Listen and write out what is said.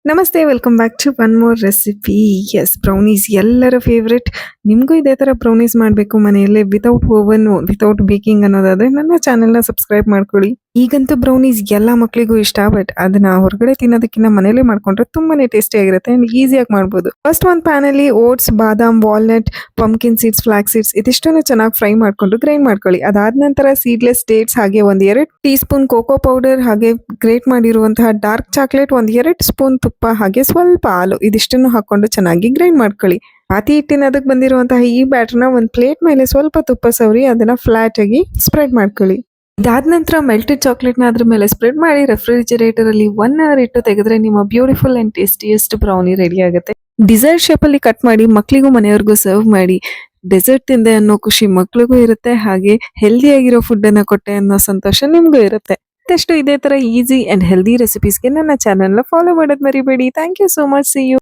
ನಮಸ್ತೆ, welcome back to one more recipe. Yes, brownies ಎಲ್ಲರ favourite. ನಿಮಗೂ ಇದೇ ಥರ ಬ್ರೌನೀಸ್ ಮಾಡಬೇಕು ಮನೆಯಲ್ಲೇ ವಿತೌಟ್ ಓವನ್, ವಿತೌಟ್ ಬೇಕಿಂಗ್ ಅನ್ನೋದಾದರೆ ನನ್ನ ಚಾನೆಲ್ನ ಸಬ್ಸ್ಕ್ರೈಬ್ ಮಾಡ್ಕೊಳ್ಳಿ. ಈಗಂತೂ ಬ್ರೌನೀಸ್ ಎಲ್ಲ ಮಕ್ಕಳಿಗೂ ಇಷ್ಟ, ಬಟ್ ಅದನ್ನ ಹೊರಗಡೆ ತಿನ್ನೋದಕ್ಕಿಂತ ಮನೇಲಿ ಮಾಡ್ಕೊಂಡ್ರೆ ತುಂಬಾನೇ ಟೇಸ್ಟಿಯಾಗಿರುತ್ತೆ ಆ್ಯಂಡ್ ಈಸಿಯಾಗಿ ಮಾಡ್ಬೋದು. ಫಸ್ಟ್ ಒಂದು ಪ್ಯಾನಲ್ಲಿ ಓಟ್ಸ್, ಬಾದಾಮ್, ವಾಲ್ನಟ್, ಪಂಪ್ಕಿನ್ ಸೀಡ್ಸ್, ಫ್ಲಾಕ್ ಸೀಡ್ಸ್ ಇದಿಷ್ಟನ್ನು ಚೆನ್ನಾಗಿ ಫ್ರೈ ಮಾಡಿಕೊಂಡು ಗ್ರೈಂಡ್ ಮಾಡ್ಕೊಳ್ಳಿ. ಅದಾದ ನಂತರ ಸೀಡ್ಲೆಸ್ ಡೇಟ್ಸ್, ಹಾಗೆ 1-2 ಟೀ ಸ್ಪೂನ್ ಕೋಕೋ ಪೌಡರ್, ಹಾಗೆ ಗ್ರೇಟ್ ಮಾಡಿರುವಂತಹ ಡಾರ್ಕ್ ಚಾಕ್ಲೇಟ್, 1-2 ಸ್ಪೂನ್ ತುಪ್ಪ, ಹಾಗೆ ಸ್ವಲ್ಪ ಹಾಲು ಇದಿಷ್ಟನ್ನು ಹಾಕೊಂಡು ಚೆನ್ನಾಗಿ ಗ್ರೈಂಡ್ ಮಾಡ್ಕೊಳ್ಳಿ. ಪಾತಿ ಹಿಟ್ಟಿನ ಅದಕ್ಕೆ ಬಂದಿರುವಂತಹ ಈ ಬ್ಯಾಟರ್ನ ಒಂದು ಪ್ಲೇಟ್ ಮೇಲೆ ಸ್ವಲ್ಪ ತುಪ್ಪ ಸವರಿ ಅದನ್ನ ಫ್ಲಾಟ್ ಆಗಿ ಸ್ಪ್ರೆಡ್ ಮಾಡ್ಕೊಳ್ಳಿ. ಇದಾದ ನಂತರ ಮೆಲ್ಟೆಡ್ ಚಾಕ್ಲೇಟ್ನ ಅದ್ರ ಮೇಲೆ ಸ್ಪ್ರೆಡ್ ಮಾಡಿ ರೆಫ್ರಿಜರೇಟರ್ ಅಲ್ಲಿ 1 ಅವರ್ ಇಟ್ಟು ತೆಗೆದ್ರೆ ನಿಮ್ಮ beautiful and tastiest brownie ready ಆಗುತ್ತೆ. ಡಿಸೈರ್ ಶೇಪ್ ಅಲ್ಲಿ ಕಟ್ ಮಾಡಿ ಮಕ್ಕಳಿಗೂ ಮನೆಯವ್ರಿಗೂ ಸರ್ವ್ ಮಾಡಿ. ಡೆಸರ್ಟ್ ತಿಂದೆ ಅನ್ನೋ ಖುಷಿ ಮಕ್ಳಿಗೂ ಇರುತ್ತೆ, ಹಾಗೆ ಹೆಲ್ದಿ ಆಗಿರೋ ಫುಡ್ ಅನ್ನ ಕೊಟ್ಟೆ ಅನ್ನೋ ಸಂತೋಷ ನಿಮ್ಗೂ ಇರುತ್ತೆ. ಮತ್ತಷ್ಟು ಇದೇ ತರ ಈಸಿ ಅಂಡ್ ಹೆಲ್ದಿ ರೆಸಿಪೀಸ್ಗೆ ನನ್ನ ಚಾನೆಲ್ನ ಫಾಲೋ ಮಾಡೋದು ಮರಿಬೇಡಿ. Thank you so much. See you.